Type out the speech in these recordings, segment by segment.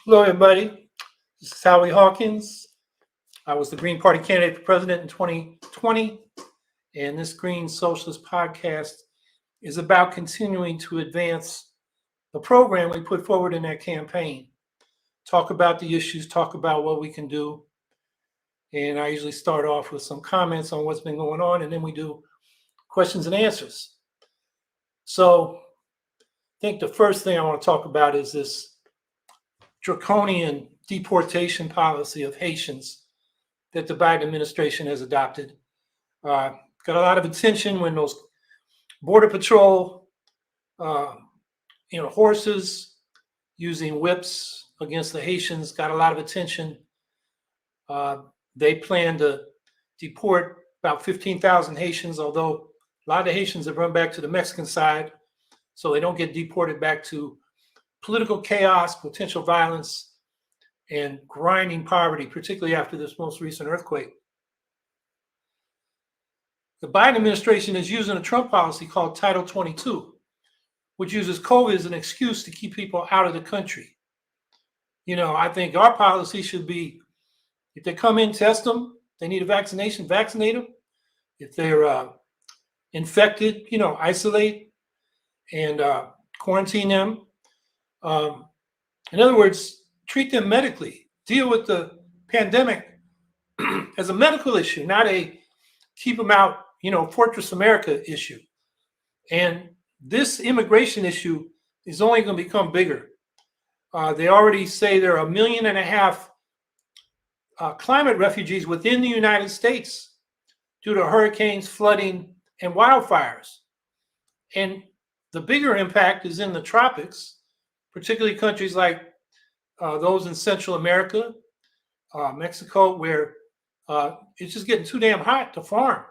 Hello, everybody. This is Howie Hawkins. I was the Green Party candidate for president in 2020, and this Green Socialist podcast is about continuing to advance the program we put forward in that campaign. Talk about the issues, talk about what we can do, and I usually start off with some comments on what's been going on, and then we do questions and answers. So I think the first thing I want to talk about is this draconian deportation policy of Haitians that the Biden administration has adopted. Got a lot of attention when those Border Patrol, horses using whips against the Haitians got a lot of attention. They plan to deport about 15,000 Haitians, although a lot of the Haitians have run back to the Mexican side, so they don't get deported back to political chaos, potential violence, and grinding poverty, particularly after this most recent earthquake. The Biden administration is using a Trump policy called Title 22, which uses COVID as an excuse to keep people out of the country. I think our policy should be, if they come in, test them. They need a vaccination, vaccinate them. If they're infected, isolate and quarantine them. In other words, treat them medically. Deal with the pandemic as a medical issue, not a keep them out, Fortress America issue. And this immigration issue is only going to become bigger. They already say there are 1.5 million climate refugees within the United States due to hurricanes, flooding, and wildfires. And the bigger impact is in the tropics, particularly countries like those in Central America, Mexico, where it's just getting too damn hot to farm.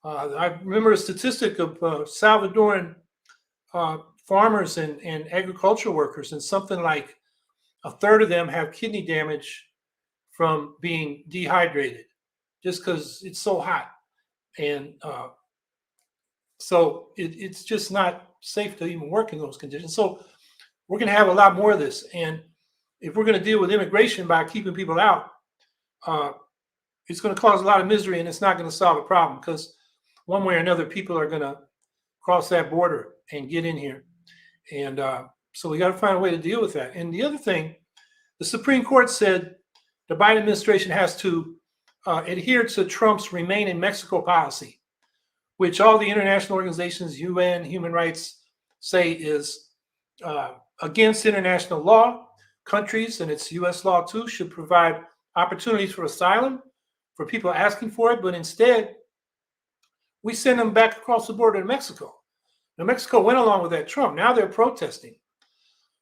I remember a statistic of Salvadoran farmers and agricultural workers, and something like a third of them have kidney damage from being dehydrated just because it's so hot. And so it's just not safe to even work in those conditions. So we're going to have a lot more of this. And if we're going to deal with immigration by keeping people out, it's going to cause a lot of misery, and it's not going to solve a problem, because one way or another, people are going to cross that border and get in here. And so we got to find a way to deal with that. And the other thing, the Supreme Court said the Biden administration has to adhere to Trump's Remain in Mexico policy, which all the international organizations, UN, human rights, say is against international law. Countries, and it's U.S. law too, should provide opportunities for asylum for people asking for it, but instead, we send them back across the border to Mexico. Now, Mexico went along with that Trump. Now they're protesting.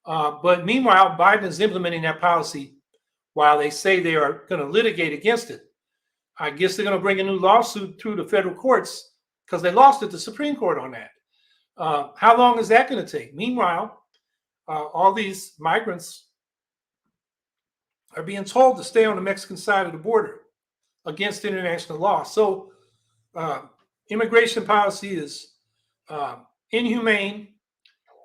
But meanwhile, Biden is implementing that policy while they say they are going to litigate against it. I guess they're going to bring a new lawsuit through the federal courts because they lost at the Supreme Court on that. How long is that going to take? Meanwhile, all these migrants are being told to stay on the Mexican side of the border against international law. So immigration policy is inhumane.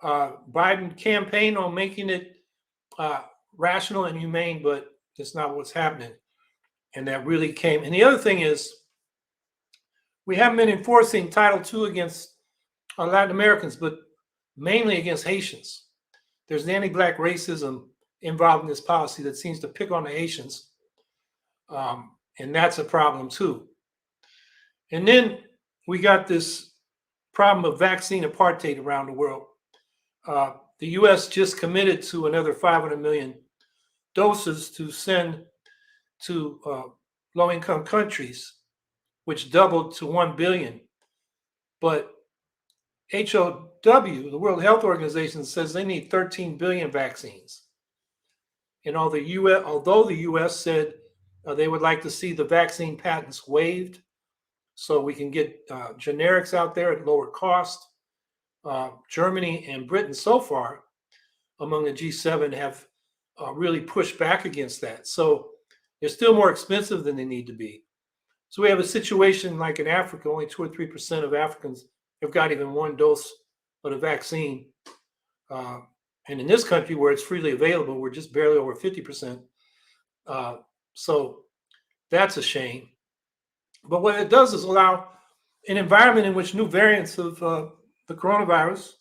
Biden campaigned on making it rational and humane, but that's not what's happening. And that really came. And the other thing is, we haven't been enforcing Title II against Latin Americans, but mainly against Haitians. There's anti-Black racism involved in this policy that seems to pick on the Haitians. And that's a problem too. And then we got this problem of vaccine apartheid around the world. The U.S. just committed to another 500 million doses to send to low-income countries, which doubled to 1 billion. But HOW, the World Health Organization, says they need 13 billion vaccines. And although the U.S. said they would like to see the vaccine patents waived so we can get generics out there at lower cost, Germany and Britain so far among the G7 have really pushed back against that. So they're still more expensive than they need to be. So we have a situation like in Africa, only 2 or 3% of Africans have got even one dose of the vaccine. And in this country where it's freely available, we're just barely over 50%. So that's a shame. But what it does is allow an environment in which new variants of the coronavirus,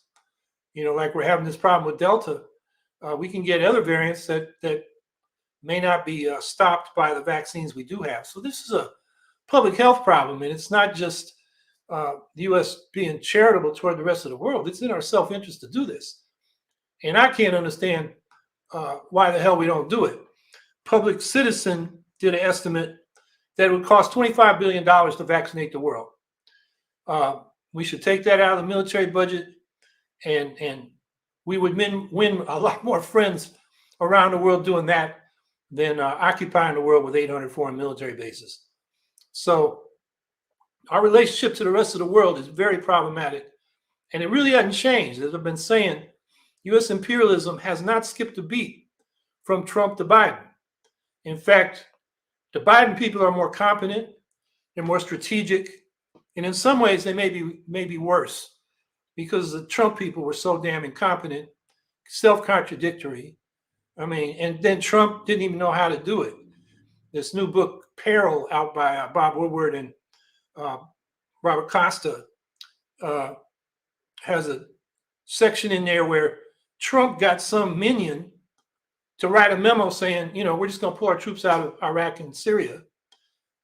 like we're having this problem with Delta, we can get other variants that may not be stopped by the vaccines we do have. So this is a public health problem, and it's not just the U.S. being charitable toward the rest of the world. It's in our self-interest to do this. And I can't understand why the hell we don't do it. Public Citizen did an estimate that it would cost $25 billion to vaccinate the world. We should take that out of the military budget, and we would win a lot more friends around the world doing that than occupying the world with 800 foreign military bases. So our relationship to the rest of the world is very problematic, and it really hasn't changed. As I've been saying, U.S. imperialism has not skipped a beat from Trump to Biden. In fact, the Biden people are more competent, they're more strategic, and in some ways they may be worse because the Trump people were so damn incompetent, self-contradictory. I mean, and then Trump didn't even know how to do it. This new book, Peril, out by Bob Woodward and Robert Costa, has a section in there where Trump got some minion to write a memo saying, we're just going to pull our troops out of Iraq and Syria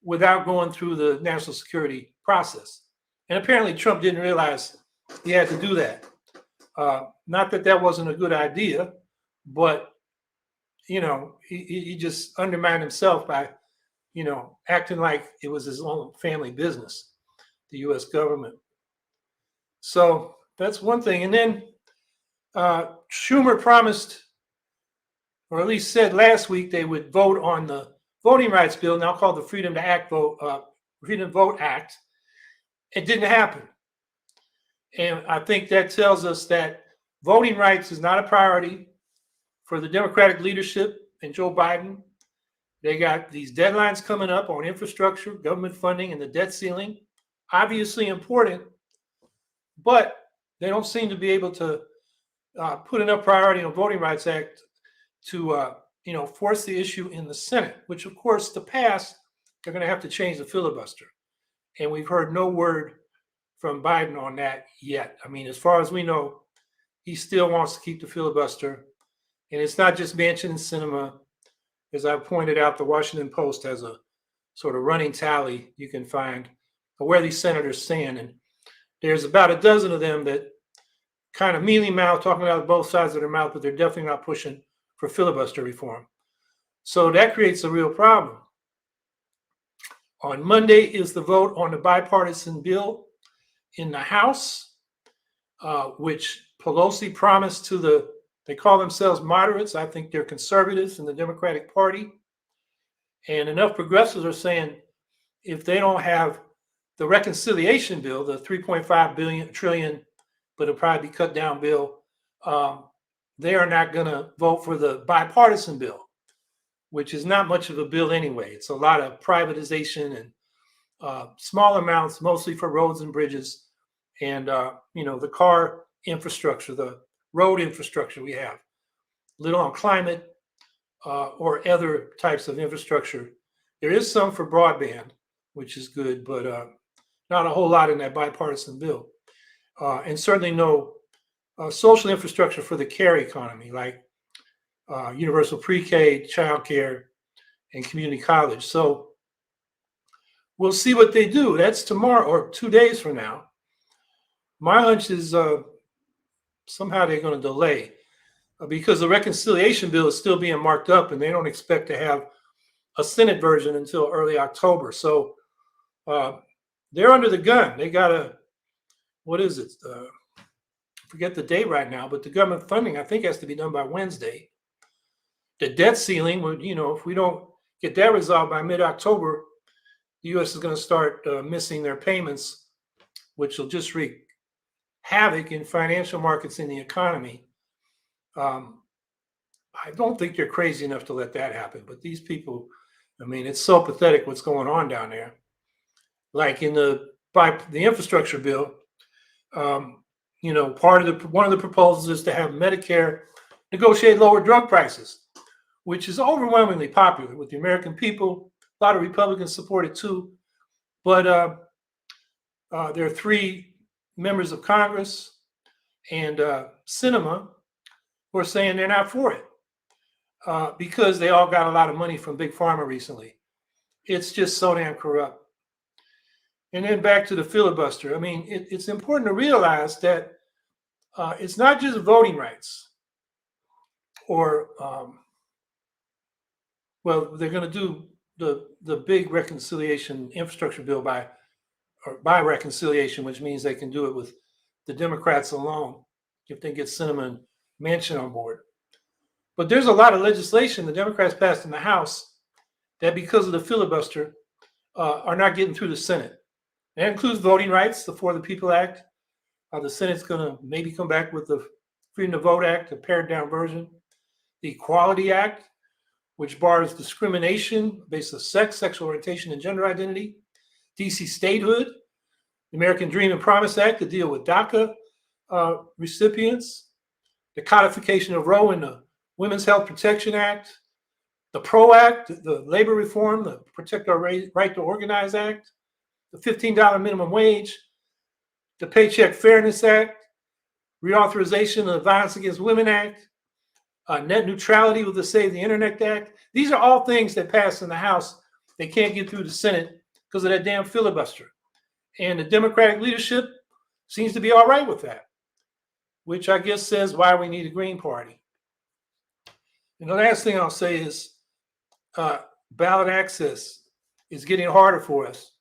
without going through the national security process. And apparently Trump didn't realize he had to do that. Not that that wasn't a good idea, but, he just undermined himself by, acting like it was his own family business, the U.S. government. So that's one thing. And then Schumer promised, or at least said last week, they would vote on the voting rights bill, now called the Freedom to Vote Act. It didn't happen. And I think that tells us that voting rights is not a priority for the Democratic leadership and Joe Biden. They got these deadlines coming up on infrastructure, government funding, and the debt ceiling. Obviously important, but they don't seem to be able to put enough priority on Voting Rights Act to force the issue in the Senate, which of course to pass, they're going to have to change the filibuster. And we've heard no word from Biden on that yet. I mean, as far as we know, he still wants to keep the filibuster. And it's not just Manchin and Sinema. As I pointed out, the Washington Post has a sort of running tally you can find of where these senators stand. And there's about a dozen of them that kind of mealy-mouthed, talking out of both sides of their mouth, but they're definitely not pushing for filibuster reform. So that creates a real problem. On Monday is the vote on the bipartisan bill in the House, which Pelosi promised to they call themselves moderates. I think they're conservatives in the Democratic Party. And enough progressives are saying if they don't have the reconciliation bill, the 3.5 trillion, but it'll probably be cut down bill, they are not going to vote for the bipartisan bill, which is not much of a bill anyway. It's a lot of privatization and small amounts, mostly for roads and bridges, and the car infrastructure, the road infrastructure we have. Little on climate or other types of infrastructure. There is some for broadband, which is good, but not a whole lot in that bipartisan bill. And certainly no social infrastructure for the care economy, like universal pre-K, childcare, and community college. So we'll see what they do. That's tomorrow or 2 days from now. My hunch is somehow they're going to delay because the reconciliation bill is still being marked up and they don't expect to have a Senate version until early October. So they're under the gun. They got to, what is it? I forget the date right now, but the government funding, I think, has to be done by Wednesday. The debt ceiling, if we don't get that resolved by mid-October, the U.S. is going to start missing their payments, which will just wreak havoc in financial markets in the economy. I don't think they're crazy enough to let that happen. But these people, I mean, it's so pathetic what's going on down there. Like in the infrastructure bill, one of the proposals is to have Medicare negotiate lower drug prices, which is overwhelmingly popular with the American people. A lot of Republicans support it too. But there are 3 members of Congress and Sinema who are saying they're not for it because they all got a lot of money from Big Pharma recently. It's just so damn corrupt. And then back to the filibuster. I mean, it's important to realize that it's not just voting rights or, well, they're going to do the big reconciliation infrastructure bill by reconciliation, which means they can do it with the Democrats alone if they get Sinema and Manchin on board. But there's a lot of legislation the Democrats passed in the House that, because of the filibuster, are not getting through the Senate. That includes voting rights, the For the People Act. The Senate's going to maybe come back with the Freedom to Vote Act, a pared-down version. The Equality Act, which bars discrimination based on sex, sexual orientation, and gender identity. DC statehood. The American Dream and Promise Act to deal with DACA recipients. The codification of Roe in the Women's Health Protection Act. The PRO Act, the labor reform, the Protect Our Right to Organize Act. The $15 minimum wage, the Paycheck Fairness Act, reauthorization of the Violence Against Women Act, net neutrality with the Save the Internet Act. These are all things that pass in the House. They can't get through the Senate because of that damn filibuster. And the Democratic leadership seems to be all right with that, which I guess says why we need a Green Party. And the last thing I'll say is ballot access is getting harder for us.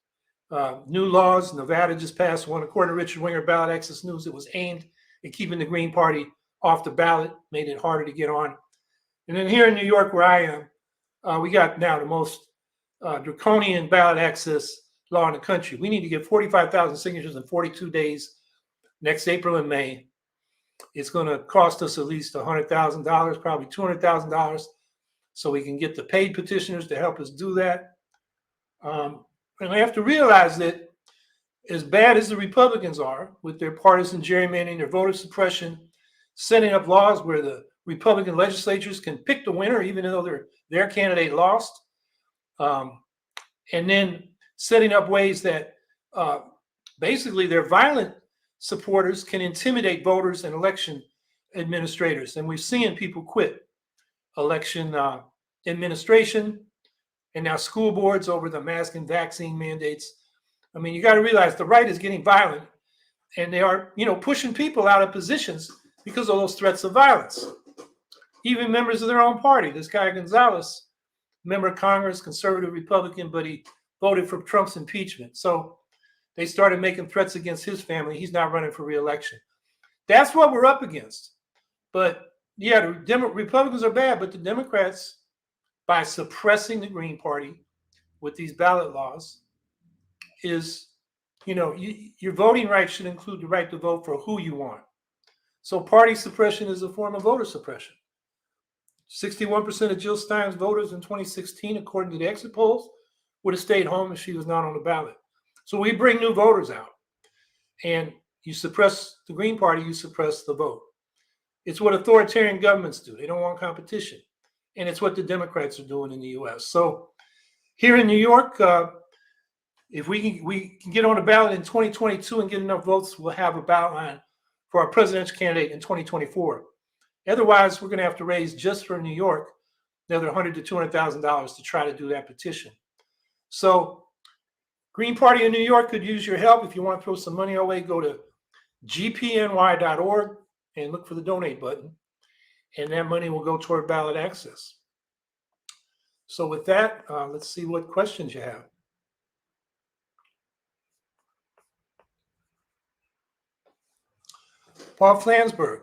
New laws, Nevada just passed one. According to Richard Winger, Ballot Access News, it was aimed at keeping the Green Party off the ballot, made it harder to get on. And then here in New York, where I am, we got now the most draconian ballot access law in the country. We need to get 45,000 signatures in 42 days next April and May. It's going to cost us at least $100,000, probably $200,000, so we can get the paid petitioners to help us do that. And we have to realize that as bad as the Republicans are with their partisan gerrymandering, their voter suppression, setting up laws where the Republican legislatures can pick the winner even though their candidate lost, and then setting up ways that basically their violent supporters can intimidate voters and election administrators. And we've seen people quit election administration and now school boards over the mask and vaccine mandates. I mean, you got to realize the right is getting violent, and they are, pushing people out of positions because of those threats of violence. Even members of their own party. This guy Gonzalez, member of Congress, conservative Republican, but he voted for Trump's impeachment. So they started making threats against his family. He's not running for re-election. That's what we're up against. But yeah, the Republicans are bad, but the Democrats, by suppressing the Green Party with these ballot laws, is, your voting rights should include the right to vote for who you want. So party suppression is a form of voter suppression. 61% of Jill Stein's voters in 2016, according to the exit polls, would have stayed home if she was not on the ballot. So we bring new voters out. And you suppress the Green Party, you suppress the vote. It's what authoritarian governments do. They don't want competition. And it's what the Democrats are doing in the U.S. So here in New York, if we can get on the ballot in 2022 and get enough votes, we'll have a ballot line for our presidential candidate in 2024. Otherwise, we're going to have to raise, just for New York, another $100,000 to $200,000 to try to do that petition. So Green Party in New York could use your help. If you want to throw some money our way, go to gpny.org and look for the donate button. And that money will go toward ballot access. So with that, let's see what questions you have. Paul Flansburgh,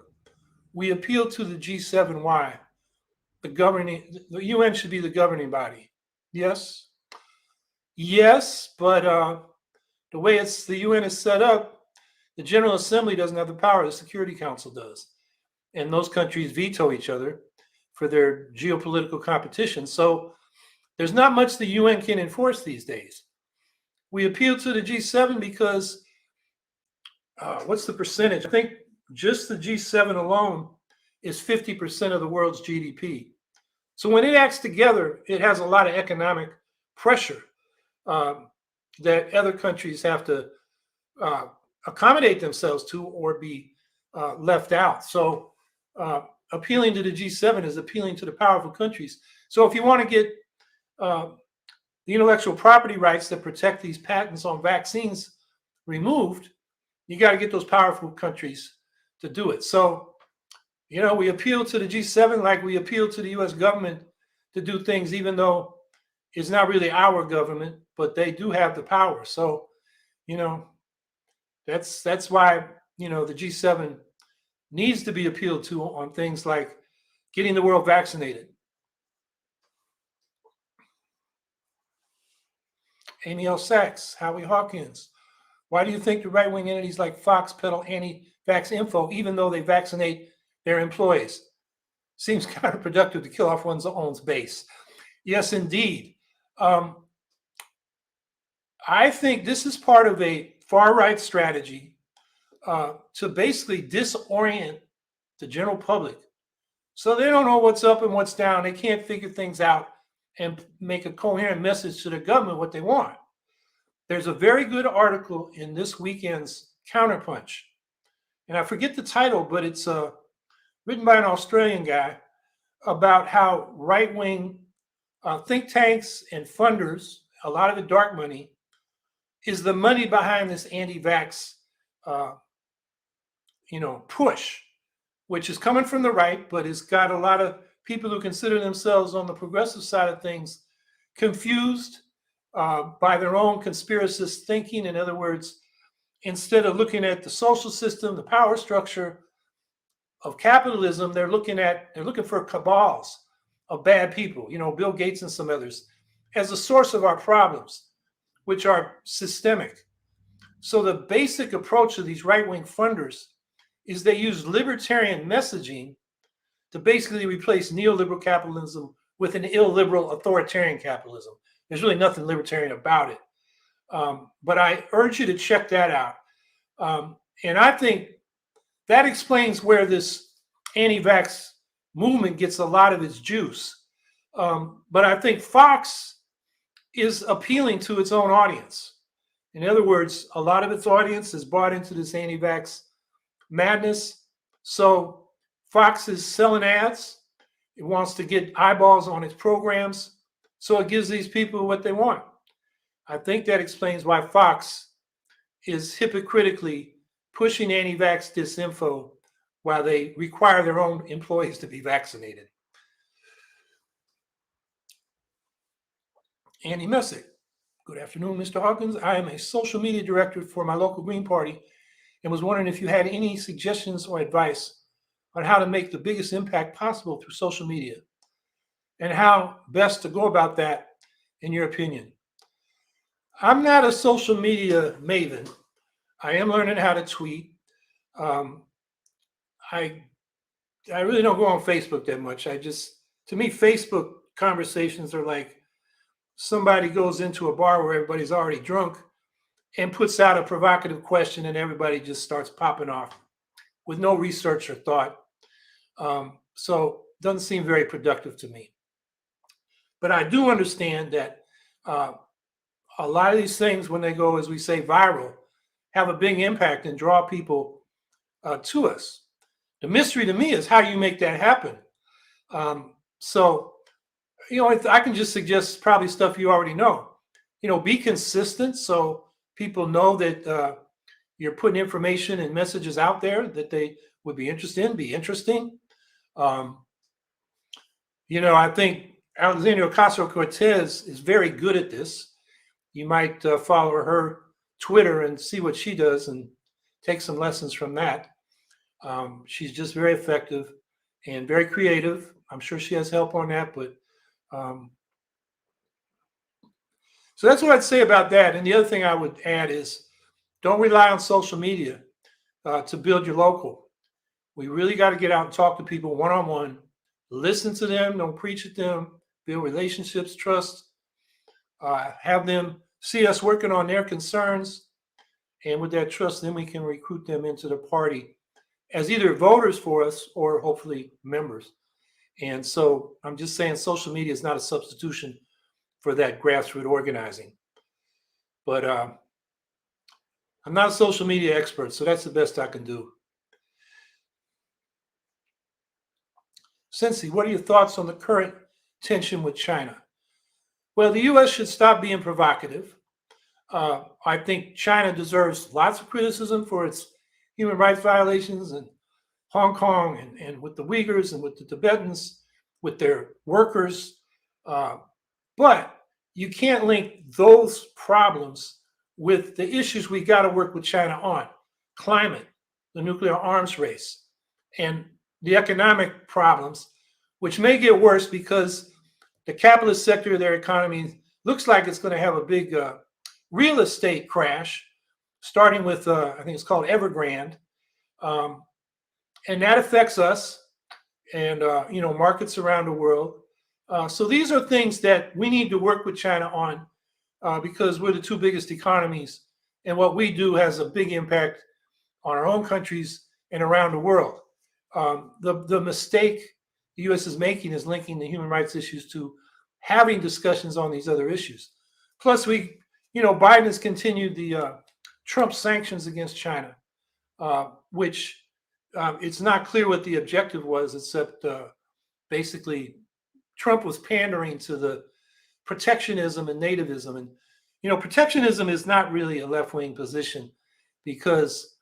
we appeal to the G7. Why? The UN should be the governing body. Yes? Yes, but the way the UN is set up, the General Assembly doesn't have the power, the Security Council does. And those countries veto each other for their geopolitical competition. So there's not much the UN can enforce these days. We appeal to the G7 because what's the percentage? I think just the G7 alone is 50% of the world's GDP. So when it acts together, it has a lot of economic pressure that other countries have to accommodate themselves to or be left out. So appealing to the G7 is appealing to the powerful countries. So if you want to get the intellectual property rights that protect these patents on vaccines removed, you got to get those powerful countries to do it. So, we appeal to the G7 like we appeal to the US government to do things, even though it's not really our government, but they do have the power. So, that's why, the G7 needs to be appealed to on things like getting the world vaccinated. Amy L. Sachs, Howie Hawkins. Why do you think the right-wing entities like Fox peddle anti-vax info even though they vaccinate their employees? Seems counterproductive to kill off one's own base. Yes, indeed. I think this is part of a far-right strategy to basically disorient the general public. So they don't know what's up and what's down. They can't figure things out and make a coherent message to the government what they want. There's a very good article in this weekend's Counterpunch, and I forget the title, but it's written by an Australian guy about how right-wing think tanks and funders, a lot of the dark money, is the money behind this anti-vax, push, which is coming from the right, but it's got a lot of people who consider themselves on the progressive side of things confused by their own conspiracist thinking. In other words, instead of looking at the social system, the power structure of capitalism, they're looking for cabals of bad people, Bill Gates and some others, as a source of our problems, which are systemic. So the basic approach of these right-wing funders is they use libertarian messaging to basically replace neoliberal capitalism with an illiberal authoritarian capitalism. There's really nothing libertarian about it. But I urge you to check that out. And I think that explains where this anti-vax movement gets a lot of its juice. But I think Fox is appealing to its own audience. In other words, a lot of its audience is bought into this anti-vax madness. So Fox is selling ads. It wants to get eyeballs on its programs. So it gives these people what they want. I think that explains why Fox is hypocritically pushing anti-vax disinfo while they require their own employees to be vaccinated. Andy Messick. Good afternoon, Mr. Hawkins. I am a social media director for my local Green Party and was wondering if you had any suggestions or advice on how to make the biggest impact possible through social media and how best to go about that, in your opinion. I'm not a social media maven. I am learning how to tweet. I really don't go on Facebook that much. To me, Facebook conversations are like somebody goes into a bar where everybody's already drunk and puts out a provocative question and everybody just starts popping off with no research or thought. So it doesn't seem very productive to me. But I do understand that a lot of these things, when they go, as we say, viral, have a big impact and draw people to us. The mystery to me is how you make that happen. I can just suggest probably stuff you already know. Be consistent so people know that you're putting information and messages out there that they would be interested in, be interesting. I think Alexandria Ocasio-Cortez is very good at this. You might follow her Twitter and see what she does and take some lessons from that. She's just very effective and very creative. I'm sure she has help on that, but so that's what I'd say about that. And the other thing I would add is don't rely on social media to build your local. We really got to get out and talk to people one-on-one, listen to them, don't preach at them, build relationships, trust, have them see us working on their concerns. And with that trust, then we can recruit them into the party as either voters for us or hopefully members. And so I'm just saying social media is not a substitution for that grassroots organizing. But I'm not a social media expert, so that's the best I can do. Cincy, what are your thoughts on the current tension with China? Well, the U.S. should stop being provocative. I think China deserves lots of criticism for its human rights violations in Hong Kong and with the Uyghurs and with the Tibetans, with their workers. But you can't link those problems with the issues we got to work with China on: climate, the nuclear arms race, and the economic problems, which may get worse because the capitalist sector of their economy looks like it's going to have a big real estate crash, starting with, I think it's called Evergrande. And that affects us and, markets around the world. So these are things that we need to work with China on because we're the two biggest economies. And what we do has a big impact on our own countries and around the world. The mistake the U.S. is making is linking the human rights issues to having discussions on these other issues. Plus, Biden has continued the Trump sanctions against China, which it's not clear what the objective was, except basically Trump was pandering to the protectionism and nativism. And, protectionism is not really a left-wing position because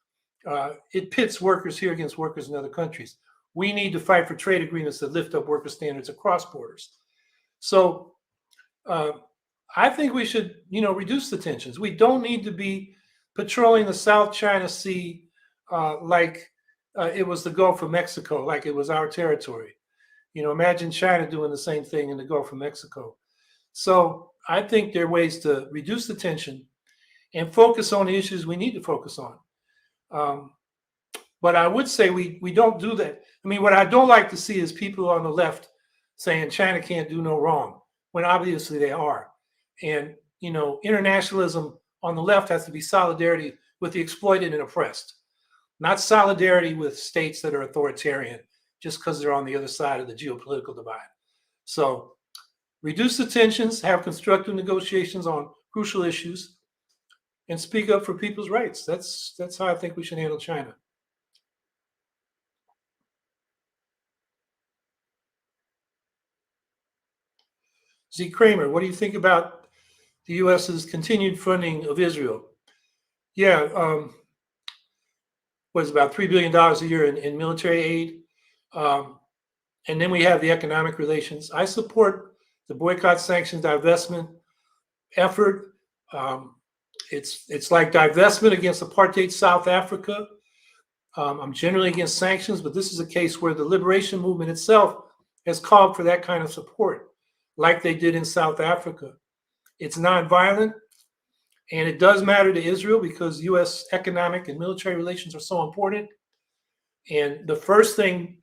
it pits workers here against workers in other countries. We need to fight for trade agreements that lift up worker standards across borders. So I think we should, reduce the tensions. We don't need to be patrolling the South China Sea like it was the Gulf of Mexico, like it was our territory. Imagine China doing the same thing in the Gulf of Mexico. So I think there are ways to reduce the tension and focus on the issues we need to focus on. But I would say we don't do that. I mean, what I don't like to see is people on the left saying China can't do no wrong, when obviously they are. And, internationalism on the left has to be solidarity with the exploited and oppressed, not solidarity with states that are authoritarian just because they're on the other side of the geopolitical divide. So reduce the tensions, have constructive negotiations on crucial issues, and speak up for people's rights. That's how I think we should handle China. Z. Kramer, what do you think about the U.S.'s continued funding of Israel? Yeah, was about $3 billion a year in military aid. And then we have the economic relations. I support the boycott, sanctions, divestment effort. It's like divestment against apartheid South Africa. I'm generally against sanctions, but this is a case where the liberation movement itself has called for that kind of support, like they did in South Africa. It's nonviolent, and it does matter to Israel because U.S. economic and military relations are so important. And the first thing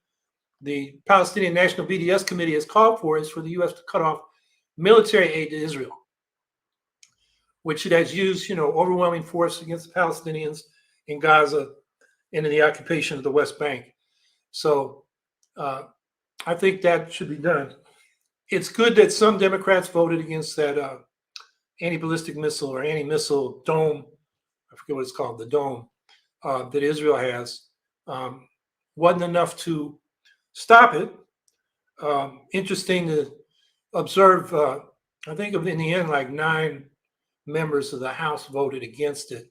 the Palestinian National BDS Committee has called for is for the U.S. to cut off military aid to Israel, which it has used, overwhelming force against the Palestinians in Gaza and in the occupation of the West Bank. So I think that should be done. It's good that some Democrats voted against that anti-ballistic missile or anti-missile dome. I forget what it's called, the dome that Israel has. Wasn't enough to stop it. Interesting to observe, I think in the end, like 9 members of the House voted against it.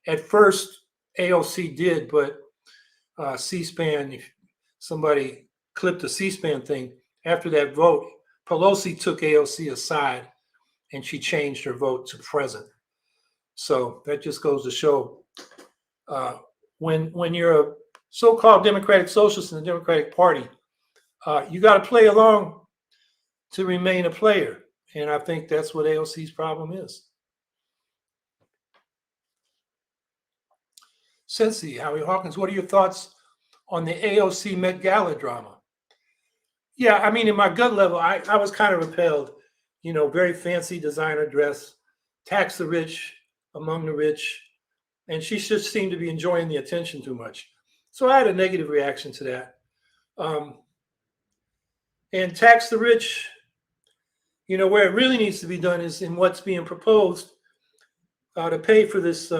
At first, AOC did, but C-SPAN, if somebody clipped the C-SPAN thing, after that vote, Pelosi took AOC aside and she changed her vote to present. So that just goes to show when you're a so-called democratic socialist in the Democratic Party, you got to play along to remain a player. And I think that's what AOC's problem is. Cincy, Howie Hawkins, what are your thoughts on the AOC Met Gala drama? Yeah, I mean, in my gut level, I was kind of repelled. Very fancy designer dress, tax the rich among the rich. And she just seemed to be enjoying the attention too much. So I had a negative reaction to that. And tax the rich, where it really needs to be done is in what's being proposed to pay for this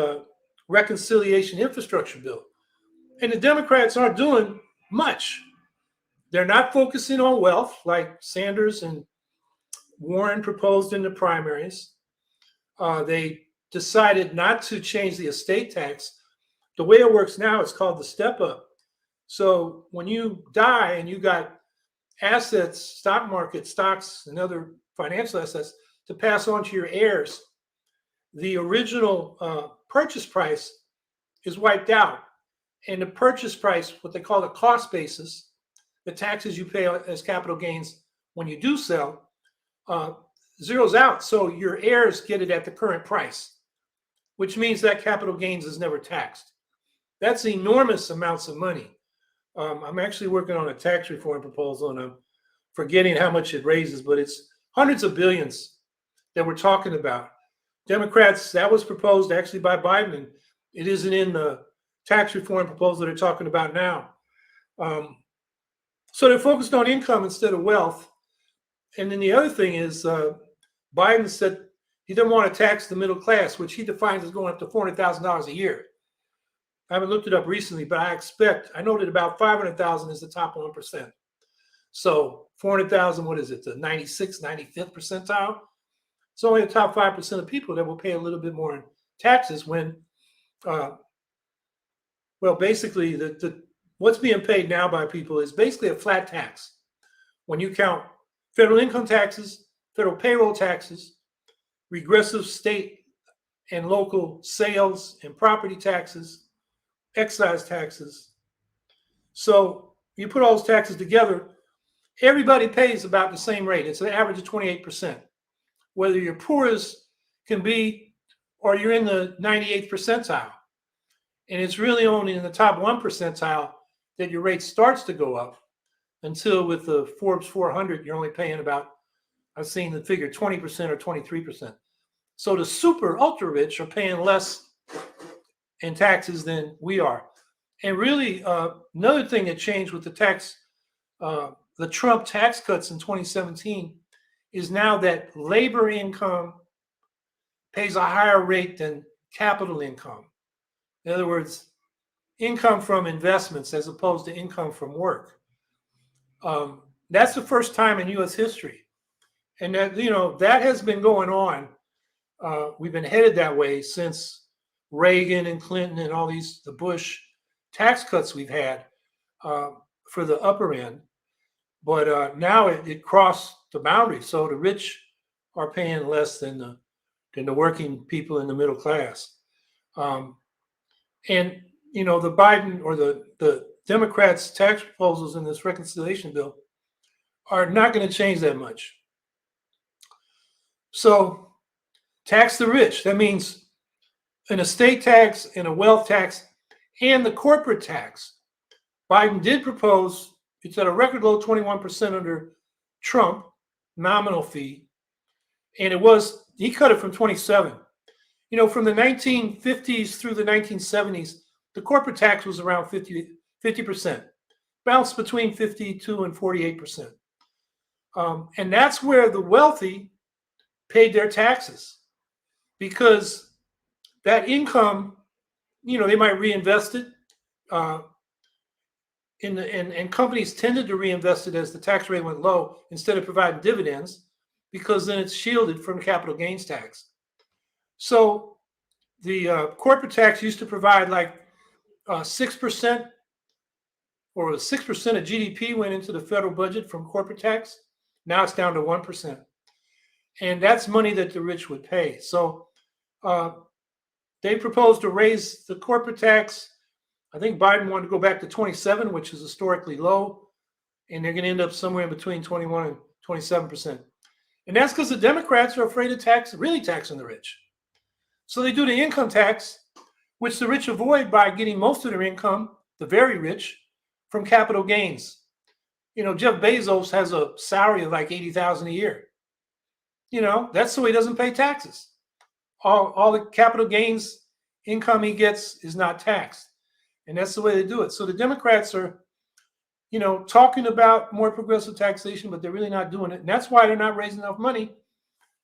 reconciliation infrastructure bill. And the Democrats aren't doing much. They're not focusing on wealth like Sanders and Warren proposed in the primaries. They decided not to change the estate tax. The way it works now, it's called the step up. So when you die and you got assets, stock market, stocks, and other financial assets to pass on to your heirs, the original purchase price is wiped out. And the purchase price, what they call the cost basis, the taxes you pay as capital gains when you do sell, zeroes out. So your heirs get it at the current price, which means that capital gains is never taxed. That's enormous amounts of money. I'm actually working on a tax reform proposal, and I'm forgetting how much it raises, but it's hundreds of billions that we're talking about. Democrats, that was proposed actually by Biden, and it isn't in the tax reform proposal they're talking about now. So they're focused on income instead of wealth. And then the other thing is Biden said he doesn't want to tax the middle class, which he defines as going up to $400,000 a year. I haven't looked it up recently, but I know that about 500,000 is the top 1%. So 400,000, what is it, the 96th, 95th percentile? It's only the top 5% of people that will pay a little bit more in taxes when, basically what's being paid now by people is basically a flat tax. When you count federal income taxes, federal payroll taxes, regressive state and local sales and property taxes, excise taxes. So you put all those taxes together, everybody pays about the same rate. It's an average of 28%. Whether you're poor as can be or you're in the 98th percentile. And it's really only in the top 1 percentile that your rate starts to go up until with the Forbes 400, you're only paying about, I've seen the figure 20% or 23%. So the super ultra rich are paying less in taxes than we are. And really, another thing that changed with the Trump tax cuts in 2017 is now that labor income pays a higher rate than capital income. In other words, income from investments as opposed to income from work. That's the first time in U.S. history. And that has been going on. We've been headed that way since Reagan and Clinton and all the Bush tax cuts we've had for the upper end. But now it crossed the boundary. So the rich are paying less than the working people in the middle class. And the Biden or the Democrats' tax proposals in this reconciliation bill are not going to change that much. So tax the rich. That means an estate tax and a wealth tax and the corporate tax. Biden did propose, it's at a record low 21% under Trump, nominal fee. And he cut it from 27. From the 1950s through the 1970s, the corporate tax was around 50%, bounced between 52 and 48%. And that's where the wealthy paid their taxes, because that income, they might reinvest it. And companies tended to reinvest it as the tax rate went low instead of providing dividends, because then it's shielded from capital gains tax. So the corporate tax used to provide like 6%, or 6% of GDP went into the federal budget from corporate tax. Now it's down to 1%. And that's money that the rich would pay. So they proposed to raise the corporate tax. I think Biden wanted to go back to 27, which is historically low. And they're going to end up somewhere in between 21 and 27%. And that's because the Democrats are afraid of really taxing the rich. So they do the income tax, which the rich avoid by getting most of their income, the very rich, from capital gains. Jeff Bezos has a salary of like $80,000 a year. That's so he doesn't pay taxes. All the capital gains income he gets is not taxed. And that's the way they do it. So the Democrats are, talking about more progressive taxation, but they're really not doing it. And that's why they're not raising enough money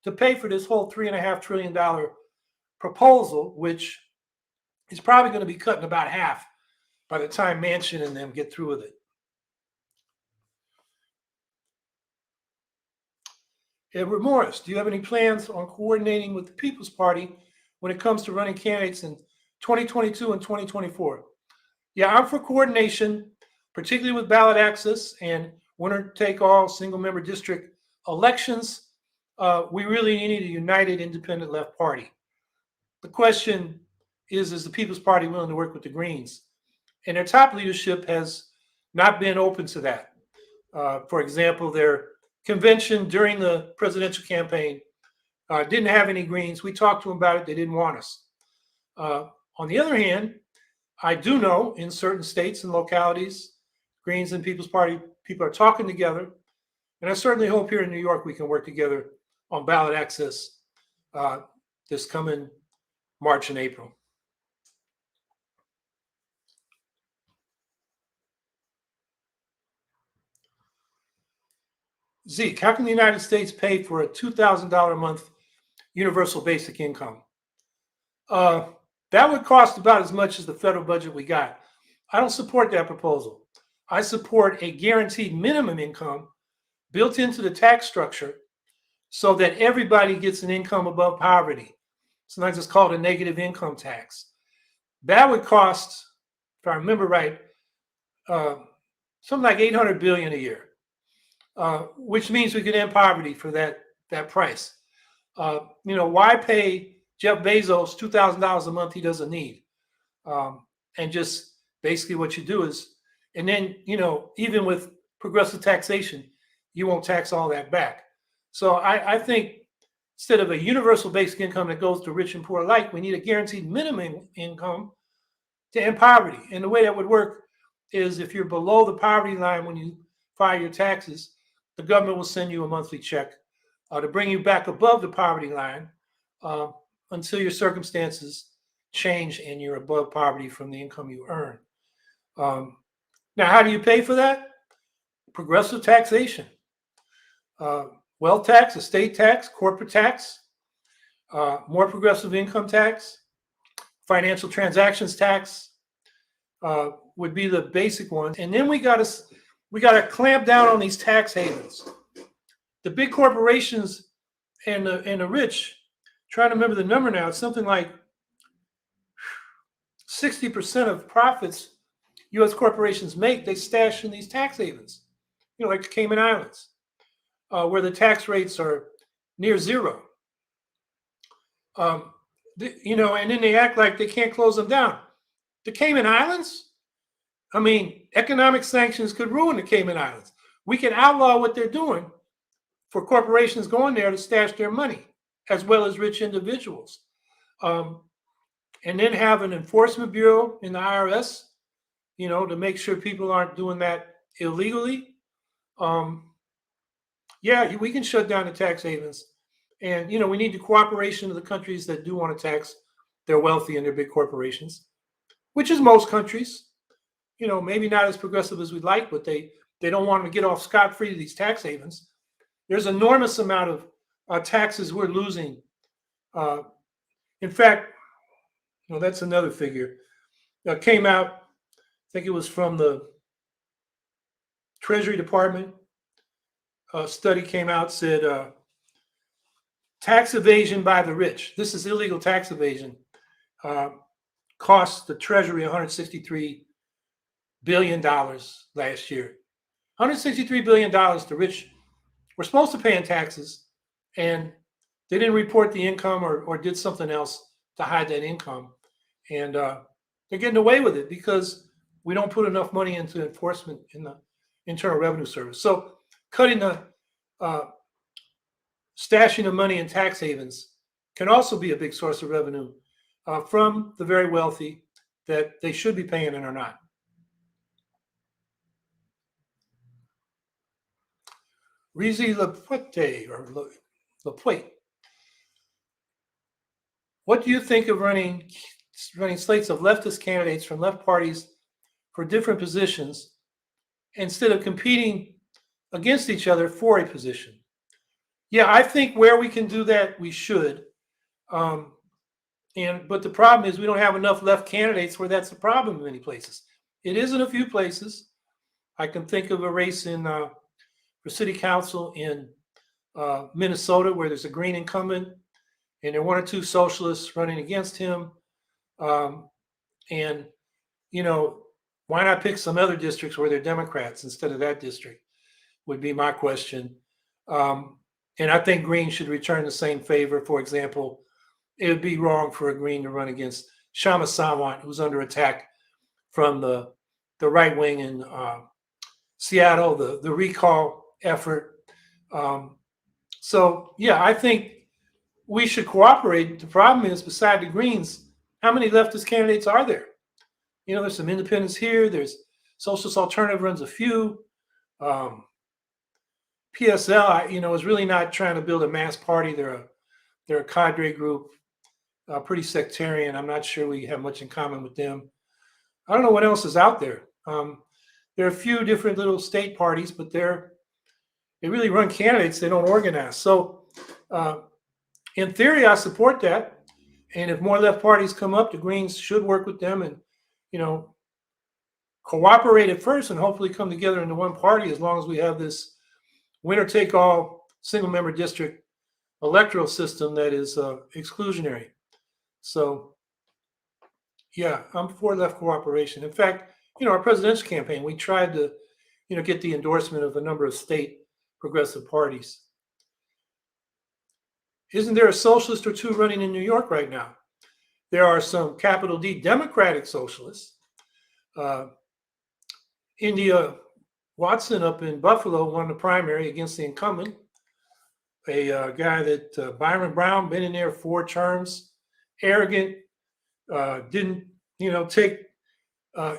to pay for this whole $3.5 trillion proposal, which is probably going to be cut in about half by the time Manchin and them get through with it. Edward Morris, do you have any plans on coordinating with the People's Party when it comes to running candidates in 2022 and 2024? Yeah, I'm for coordination, particularly with ballot access and winner-take-all single-member district elections. We really need a united independent left party. The question is the People's Party willing to work with the Greens? And their top leadership has not been open to that. For example, their convention during the presidential campaign didn't have any Greens. We talked to them about it. They didn't want us. On the other hand, I do know in certain states and localities, Greens and People's Party people are talking together. And I certainly hope here in New York we can work together on ballot access this coming March and April. Zeke, how can the United States pay for a $2,000 a month universal basic income? That would cost about as much as the federal budget we got. I don't support that proposal. I support a guaranteed minimum income built into the tax structure so that everybody gets an income above poverty. Sometimes it's called a negative income tax. That would cost, if I remember right, something like $800 billion a year, which means we could end poverty for that price. Why pay Jeff Bezos $2,000 a month he doesn't need? And just basically what you do is, and then, even with progressive taxation, you won't tax all that back. So I think instead of a universal basic income that goes to rich and poor alike, we need a guaranteed minimum income to end poverty. And the way that would work is if you're below the poverty line when you file your taxes, the government will send you a monthly check to bring you back above the poverty line until your circumstances change and you're above poverty from the income you earn. Now, how do you pay for that? Progressive taxation. Wealth tax, estate tax, corporate tax, more progressive income tax, financial transactions tax would be the basic ones. And then we got to clamp down on these tax havens. The big corporations and the rich, trying to remember the number now, it's something like 60% of profits U.S. corporations make, they stash in these tax havens, like the Cayman Islands, where the tax rates are near zero. And then they act like they can't close them down. The Cayman Islands, economic sanctions could ruin the Cayman Islands. We can outlaw what they're doing for corporations going there to stash their money, as well as rich individuals. And then have an enforcement bureau in the IRS, to make sure people aren't doing that illegally. We can shut down the tax havens. And, we need the cooperation of the countries that do want to tax their wealthy and their big corporations, which is most countries. Maybe not as progressive as we'd like, but they don't want them to get off scot-free to these tax havens. There's an enormous amount of taxes we're losing. In fact, that's another figure that came out. I think it was from the Treasury Department. A study came out, said tax evasion by the rich. This is illegal tax evasion. Cost the Treasury $163 billion last year. $163 billion the rich were supposed to pay in taxes, and they didn't report the income or did something else to hide that income. And they're getting away with it because we don't put enough money into enforcement in the Internal Revenue Service. So cutting the stashing of money in tax havens can also be a big source of revenue from the very wealthy that they should be paying and are not. Rizy Lapointe. What do you think of running slates of leftist candidates from left parties for different positions instead of competing against each other for a position. Yeah, I think where we can do that, we should. But the problem is we don't have enough left candidates where that's a problem in many places. It is in a few places. I can think of a race for city council in Minnesota where there's a Green incumbent and there are one or two socialists running against him. And, why not pick some other districts where they're Democrats instead of that district would be my question. And I think Green should return the same favor. For example, it would be wrong for a Green to run against Shama Sawant, who's under attack from the right wing in Seattle, the recall effort. So, yeah, I think we should cooperate. The problem is, beside the Greens, how many leftist candidates are there? There's some independents here. There's Socialist Alternative runs a few. PSL, is really not trying to build a mass party. They're a cadre group, pretty sectarian. I'm not sure we have much in common with them. I don't know what else is out there. There are a few different little state parties, but they really run candidates. They don't organize. So in theory, I support that. And if more left parties come up, the Greens should work with them and, cooperate at first and hopefully come together into one party as long as we have this winner-take-all single-member district electoral system that is exclusionary. So, yeah, I'm for left cooperation. In fact, our presidential campaign, we tried to, get the endorsement of a number of state progressive parties. Isn't there a socialist or two running in New York right now? There are some capital D Democratic socialists. India Watson up in Buffalo won the primary against the incumbent, a guy that Byron Brown, been in there 4 terms, arrogant, didn't, take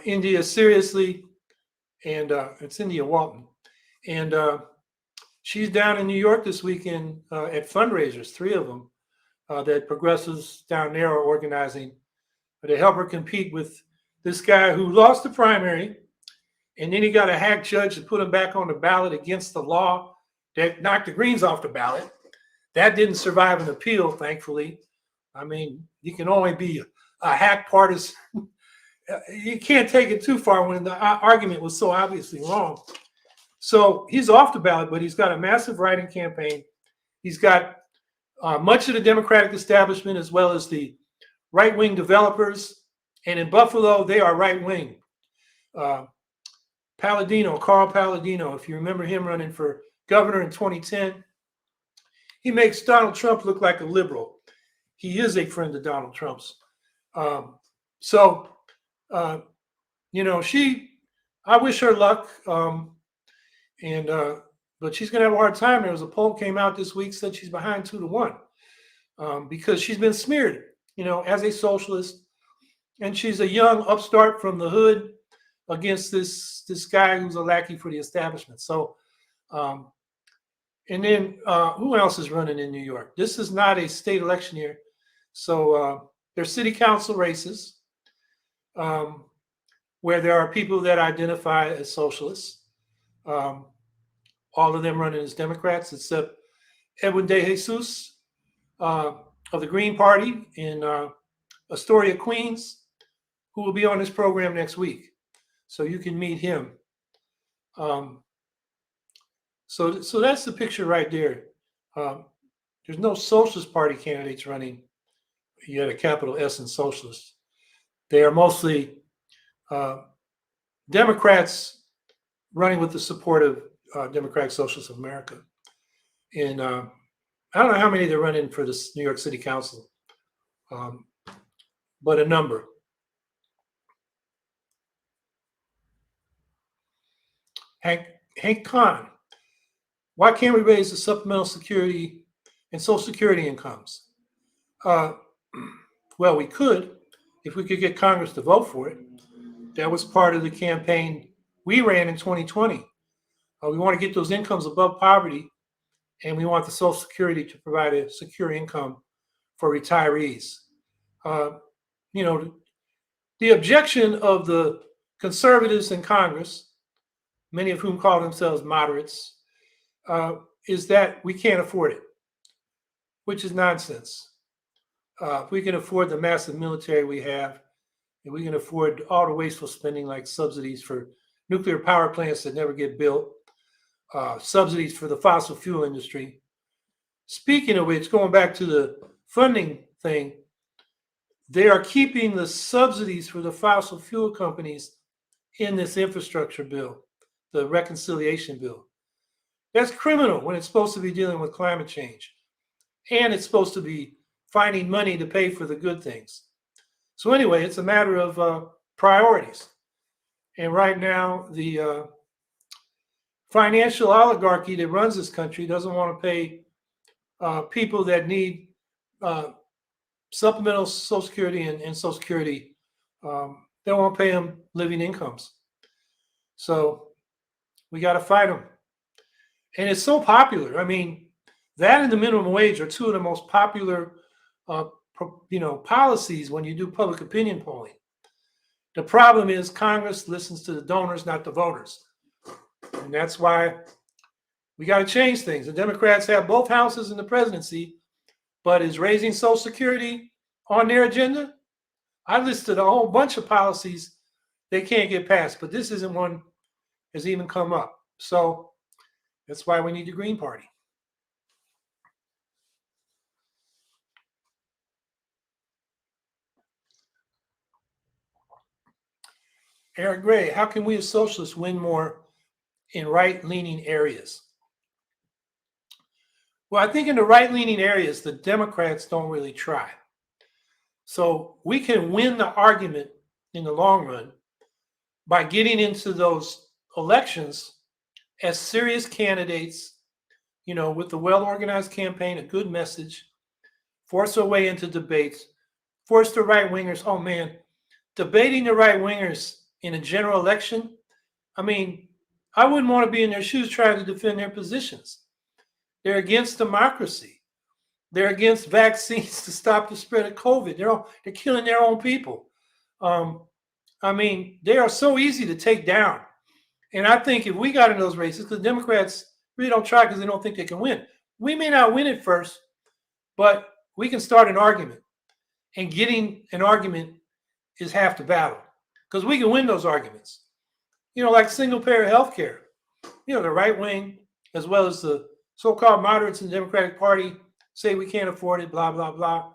India seriously, and it's India Walton. And she's down in New York this weekend at fundraisers, 3 of them, that progressives down there are organizing to help her compete with this guy who lost the primary, and then he got a hack judge to put him back on the ballot against the law that knocked the Greens off the ballot. That didn't survive an appeal, thankfully. I mean, you can only be a hack partisan. You can't take it too far when the argument was so obviously wrong. So he's off the ballot, but he's got a massive write-in campaign. He's got much of the Democratic establishment as well as the right-wing developers. And in Buffalo, they are right-wing. Carl Palladino, if you remember him running for governor in 2010, he makes Donald Trump look like a liberal. He is a friend of Donald Trump's. I wish her luck. But she's going to have a hard time. There was a poll came out this week said she's behind 2-1 because she's been smeared, as a socialist, and she's a young upstart from the hood against this guy who's a lackey for the establishment. So, and then who else is running in New York? This is not a state election year, so there's city council races where there are people that identify as socialists. All of them running as Democrats, except Edwin De Jesus of the Green Party in Astoria, Queens, who will be on this program next week. So you can meet him. So that's the picture right there. There's no Socialist Party candidates running. You had a capital S in socialist. They are mostly Democrats running with the support of Democratic Socialists of America. And I don't know how many they're running for this New York City Council, but a number. Hank Kahn, why can't we raise the supplemental security and Social Security incomes? Well, we could if we could get Congress to vote for it. That was part of the campaign we ran in 2020. We want to get those incomes above poverty, and we want the Social Security to provide a secure income for retirees. The objection of the conservatives in Congress, many of whom call themselves moderates, is that we can't afford it, which is nonsense. If we can afford the massive military we have, and we can afford all the wasteful spending like subsidies for nuclear power plants that never get built, subsidies for the fossil fuel industry. Speaking of which, going back to the funding thing, they are keeping the subsidies for the fossil fuel companies in this infrastructure bill, the reconciliation bill. That's criminal when it's supposed to be dealing with climate change. And it's supposed to be finding money to pay for the good things. So anyway, it's a matter of priorities. And right now, the financial oligarchy that runs this country doesn't want to pay people that need supplemental Social Security and Social Security. They won't pay them living incomes. So we got to fight them. And it's so popular. I mean, that and the minimum wage are two of the most popular policies when you do public opinion polling. The problem is Congress listens to the donors, not the voters. And that's why we got to change things. The Democrats have both houses in the presidency, but is raising Social Security on their agenda? I listed a whole bunch of policies they can't get passed, but this isn't one has even come up. So that's why we need the Green Party. Eric Gray, how can we as socialists win more in right-leaning areas? Well, I think in the right-leaning areas, the Democrats don't really try. So we can win the argument in the long run by getting into those elections as serious candidates, with a well-organized campaign, a good message, force our way into debates, force the right-wingers. Oh, man, debating the right-wingers in a general election, I mean, I wouldn't want to be in their shoes trying to defend their positions. They're against democracy. They're against vaccines to stop the spread of COVID. They're killing their own people. I mean, they are so easy to take down. And I think if we got in those races, because Democrats really don't try because they don't think they can win. We may not win it first, but we can start an argument. And getting an argument is half the battle because we can win those arguments. Like single-payer health care. The right wing, as well as the so-called moderates in the Democratic Party, say we can't afford it, blah, blah, blah.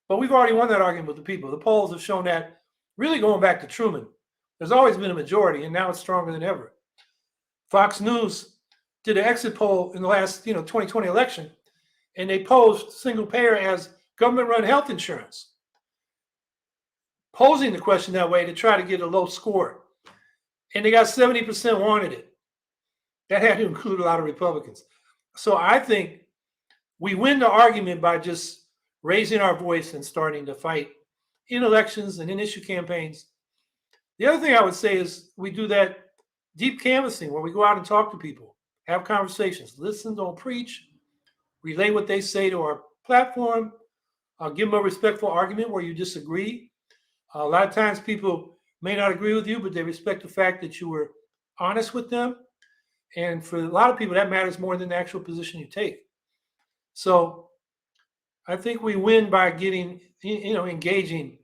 But we've already won that argument with the people. The polls have shown that really going back to Truman. There's always been a majority, and now it's stronger than ever. Fox News did an exit poll in the last 2020 election, and they posed single-payer as government-run health insurance, posing the question that way to try to get a low score. And they got 70% wanted it. That had to include a lot of Republicans. So I think we win the argument by just raising our voice and starting to fight in elections and in issue campaigns. The other thing I would say is we do that deep canvassing where we go out and talk to people, have conversations, listen, don't preach, relay what they say to our platform, give them a respectful argument where you disagree. A lot of times people may not agree with you, but they respect the fact that you were honest with them. And for a lot of people, that matters more than the actual position you take. So I think we win by getting, engaging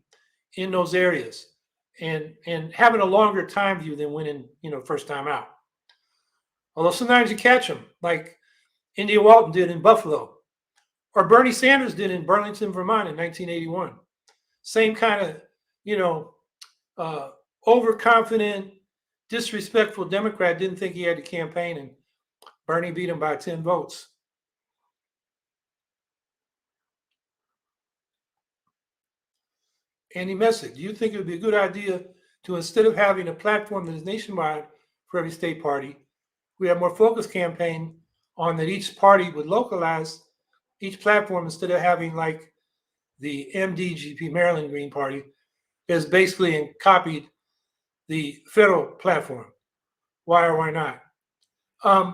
in those areas and having a longer time view than winning, first time out. Although sometimes you catch them, like India Walton did in Buffalo, or Bernie Sanders did in Burlington, Vermont in 1981. Same kind of, overconfident, disrespectful Democrat didn't think he had to campaign, and Bernie beat him by 10 votes. Andy Messick, do you think it would be a good idea to, instead of having a platform that is nationwide for every state party, we have more focused campaign on that each party would localize each platform instead of having like the MDGP, Maryland Green Party, has basically copied the federal platform. Why or why not? I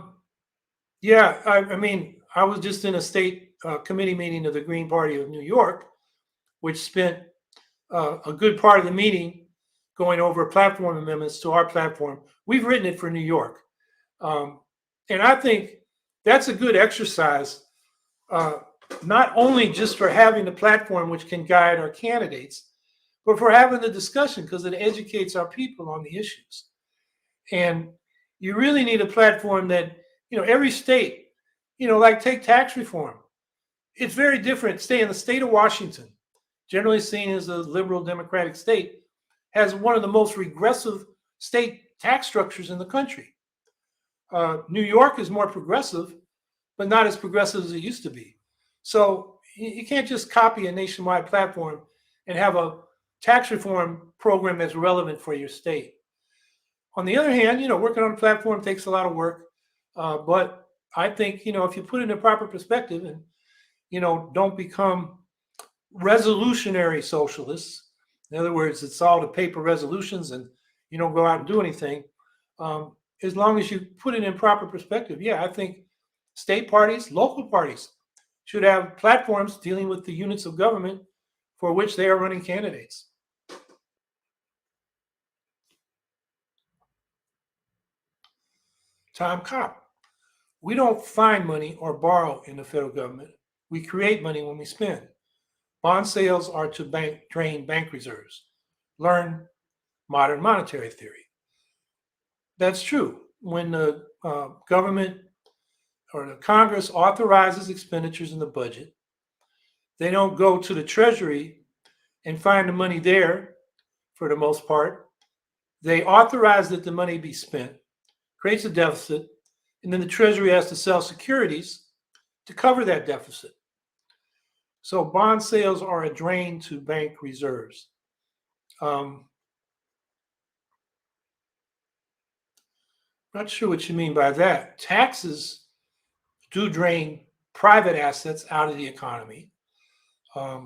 mean, I was just in a state committee meeting of the Green Party of New York, which spent a good part of the meeting going over platform amendments to our platform. We've written it for New York. And I think that's a good exercise, not only just for having the platform which can guide our candidates, but for having the discussion, because it educates our people on the issues. And you really need a platform that, every state, like take tax reform. It's very different. Stay in the state of Washington, generally seen as a liberal democratic state, has one of the most regressive state tax structures in the country. New York is more progressive, but not as progressive as it used to be. So you can't just copy a nationwide platform and have a tax reform program that's relevant for your state. On the other hand, working on a platform takes a lot of work, but I think, if you put it in a proper perspective and, don't become resolutionary socialists, in other words, it's all the paper resolutions and you don't go out and do anything. As long as you put it in proper perspective, I think state parties, local parties should have platforms dealing with the units of government for which they are running candidates. Tom Copp. We don't find money or borrow in the federal government. We create money when we spend. Bond sales are to drain bank reserves. Learn modern monetary theory. That's true. When the government or the Congress authorizes expenditures in the budget, they don't go to the Treasury and find the money there for the most part. They authorize that the money be spent, creates a deficit, and then the Treasury has to sell securities to cover that deficit. So bond sales are a drain to bank reserves. Not sure what you mean by that. Taxes do drain private assets out of the economy. But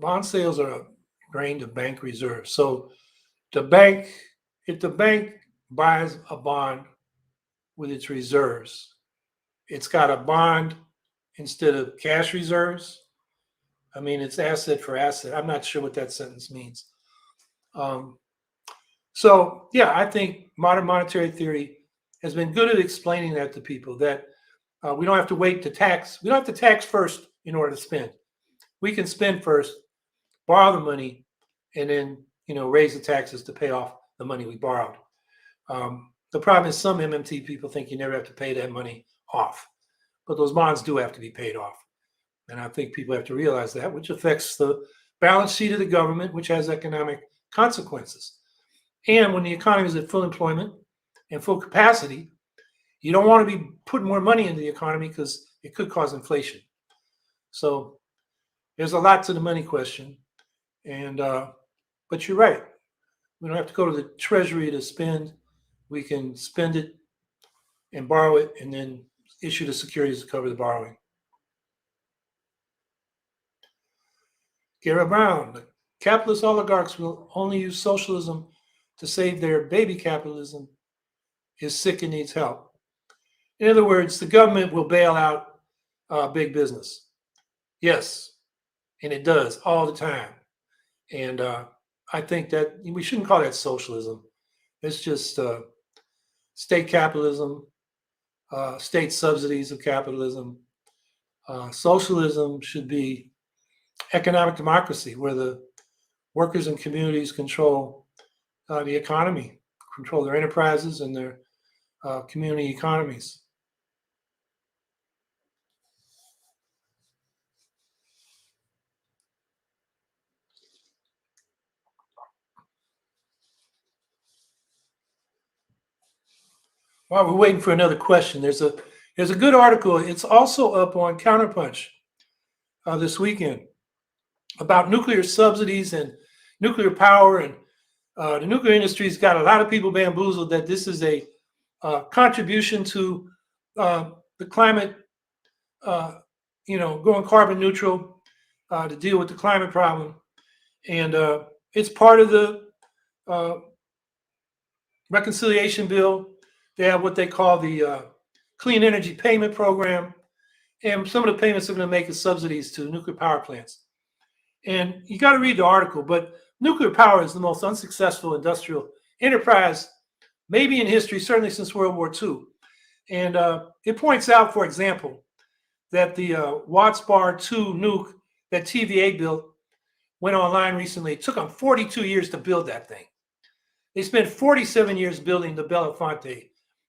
bond sales are a drain to bank reserves. So if the bank buys a bond with its reserves, it's got a bond instead of cash reserves. I mean, it's asset for asset. I'm not sure what that sentence means. I think modern monetary theory has been good at explaining that to people, that we don't have to wait to tax. We don't have to tax first in order to spend. We can spend first, borrow the money, and then raise the taxes to pay off the money we borrowed. The problem is some MMT people think you never have to pay that money off, but those bonds do have to be paid off. And I think people have to realize that, which affects the balance sheet of the government, which has economic consequences. And when the economy is at full employment and full capacity, you don't want to be putting more money into the economy because it could cause inflation. So there's a lot to the money question. And but you're right. We don't have to go to the Treasury to spend. We can spend it and borrow it and then issue the securities to cover the borrowing. Garrett Brown, the capitalist oligarchs will only use socialism to save their baby capitalism is sick and needs help. In other words, the government will bail out big business. Yes, and it does all the time. And I think that we shouldn't call that socialism. It's just state capitalism, state subsidies of capitalism. Socialism should be economic democracy, where the workers and communities control the economy, control their enterprises and their community economies. While we're waiting for another question, there's a good article. It's also up on Counterpunch this weekend about nuclear subsidies and nuclear power, and the nuclear industry's got a lot of people bamboozled that this is a contribution to the climate, going carbon neutral to deal with the climate problem, and it's part of the reconciliation bill. They have what they call the Clean Energy Payment Program, and some of the payments are going to make as subsidies to nuclear power plants. And you got to read the article, but nuclear power is the most unsuccessful industrial enterprise, maybe in history, certainly since World War II. And it points out, for example, that the Watts Bar 2 nuke that TVA built went online recently. It took them 42 years to build that thing. They spent 47 years building the Ballot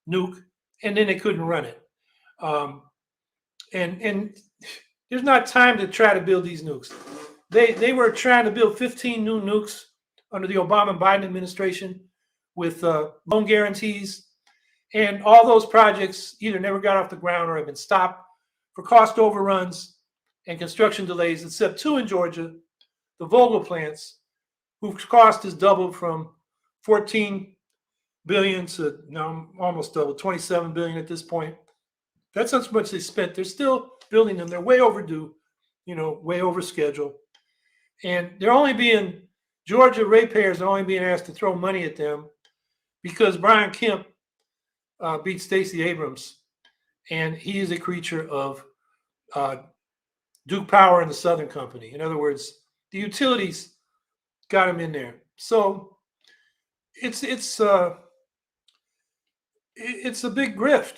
nuke, and then they couldn't run it. And there's not time to try to build these nukes. They were trying to build 15 new nukes under the Obama-Biden administration with loan guarantees. And all those projects either never got off the ground or have been stopped for cost overruns and construction delays, except two in Georgia, the Vogtle plants, whose cost has doubled from 14 billion to now almost double, 27 billion at this point. That's how much they spent. They're still building them. They're way overdue, way over schedule. And Georgia ratepayers are only being asked to throw money at them because Brian Kemp beat Stacey Abrams, and he is a creature of Duke Power and the Southern Company. In other words, the utilities got him in there. So it's a big grift.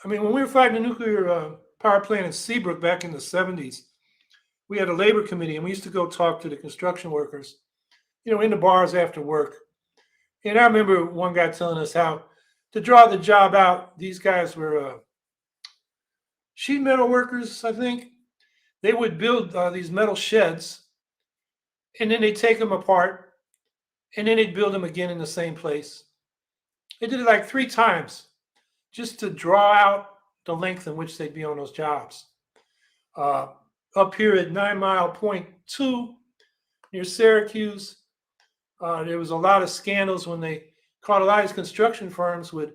I mean, when we were fighting the nuclear power plant in Seabrook back in the 70s, we had a labor committee, and we used to go talk to the construction workers, in the bars after work. And I remember one guy telling us how to draw the job out, these guys were sheet metal workers, I think. They would build these metal sheds, and then they'd take them apart, and then they'd build them again in the same place. They did it like 3 times just to draw out the length in which they'd be on those jobs. Up here at 9 Mile Point 2 near Syracuse, there was a lot of scandals when they caught a lot of these construction firms would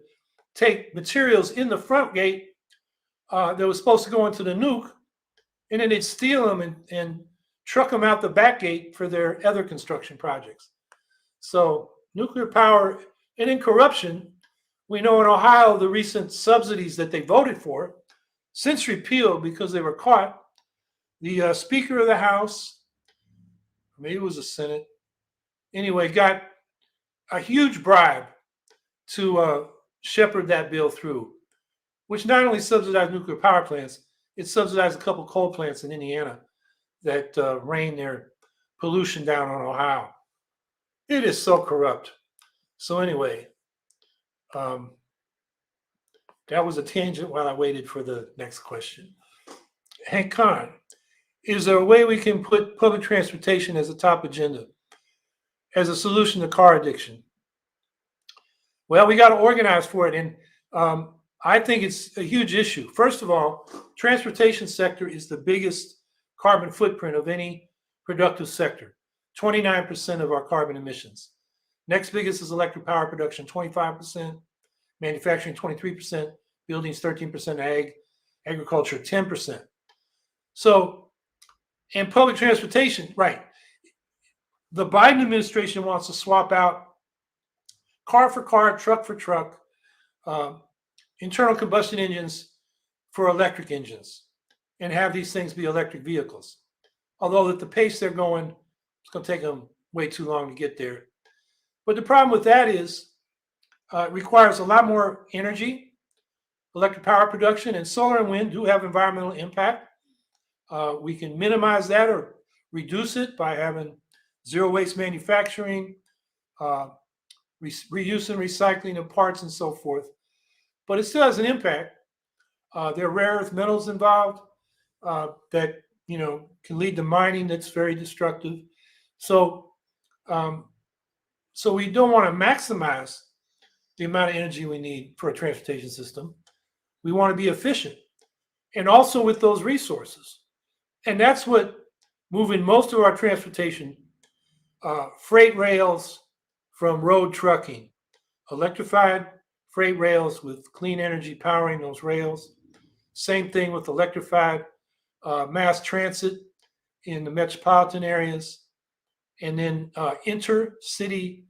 take materials in the front gate that was supposed to go into the nuke, and then they'd steal them and truck them out the back gate for their other construction projects. So nuclear power, and in corruption, we know in Ohio the recent subsidies that they voted for, since repealed because they were caught, the Speaker of the House, maybe it was the Senate, anyway, got a huge bribe to shepherd that bill through, which not only subsidized nuclear power plants, it subsidized a couple coal plants in Indiana that rain their pollution down on Ohio. It is so corrupt. So anyway, that was a tangent while I waited for the next question. Hank Kahn, is there a way we can put public transportation as a top agenda, as a solution to car addiction? Well, we got to organize for it. And I think it's a huge issue. First of all, transportation sector is the biggest carbon footprint of any productive sector, 29% of our carbon emissions. Next biggest is electric power production, 25%, manufacturing, 23%, buildings, 13%, agriculture, 10%. So, and public transportation, right. The Biden administration wants to swap out car for car, truck for truck, internal combustion engines for electric engines, and have these things be electric vehicles. Although at the pace they're going, it's going to take them way too long to get there. But the problem with that is it requires a lot more energy, electric power production, and solar and wind do have environmental impact. We can minimize that or reduce it by having zero waste manufacturing, reuse and recycling of parts and so forth. But it still has an impact. There are rare earth metals involved that can lead to mining that's very destructive. So we don't want to maximize the amount of energy we need for a transportation system. We want to be efficient, and also with those resources. And that's what moving most of our transportation, freight rails from road trucking, electrified freight rails with clean energy powering those rails. Same thing with electrified mass transit in the metropolitan areas. And then intercity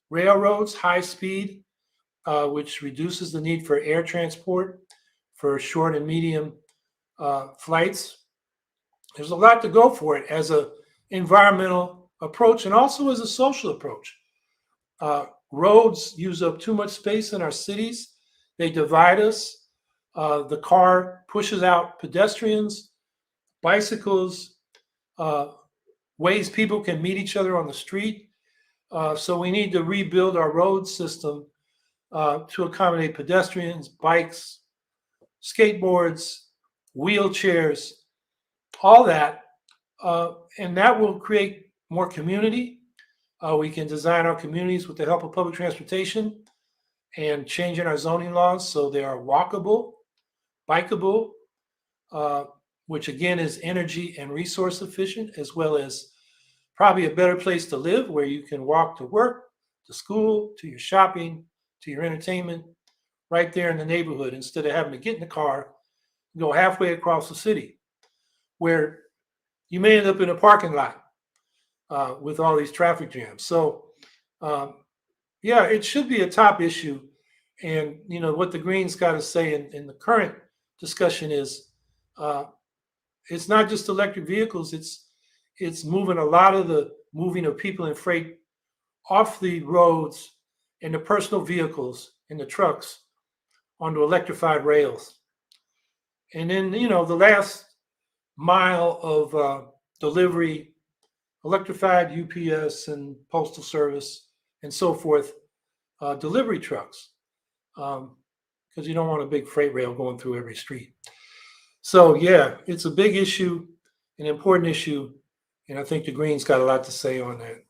railroads, high speed, which reduces the need for air transport for short and medium flights. There's a lot to go for it as an environmental approach and also as a social approach. Roads use up too much space in our cities. They divide us. The car pushes out pedestrians, bicycles, ways people can meet each other on the street. So we need to rebuild our road system to accommodate pedestrians, bikes, skateboards, wheelchairs, all that. And that will create more community. We can design our communities with the help of public transportation and changing our zoning laws so they are walkable, bikeable, which again is energy and resource efficient, as well as probably a better place to live where you can walk to work, to school, to your shopping, to your entertainment, right there in the neighborhood instead of having to get in the car and go halfway across the city where you may end up in a parking lot with all these traffic jams. So, yeah, it should be a top issue. And, you know, what the Greens got to say in the current discussion is it's not just electric vehicles, it's moving a lot of the moving of people and freight off the roads and the personal vehicles and the trucks onto electrified rails. And then, you know, the last mile of delivery, electrified UPS and postal service and so forth, delivery trucks, because you don't want a big freight rail going through every street. So yeah, it's a big issue, an important issue, and I think the Greens got a lot to say on that.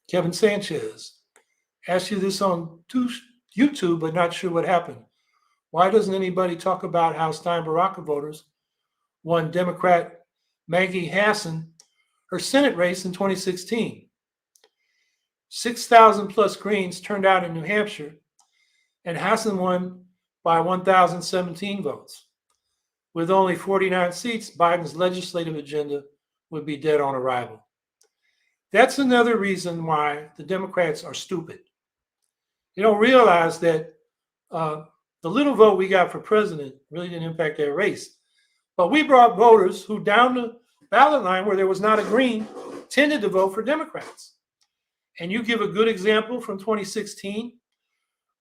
Kevin Sanchez asked you this on YouTube, but not sure what happened. Why doesn't anybody talk about how Stein Baraka voters won Democrat Maggie Hassan her Senate race in 2016? 6,000 plus Greens turned out in New Hampshire, and Hassan won by 1,017 votes. With only 49 seats, Biden's legislative agenda would be dead on arrival. That's another reason why the Democrats are stupid. They don't realize that the little vote we got for president really didn't impact their race. But we brought voters who down the ballot line where there was not a Green tended to vote for Democrats. And you give a good example from 2016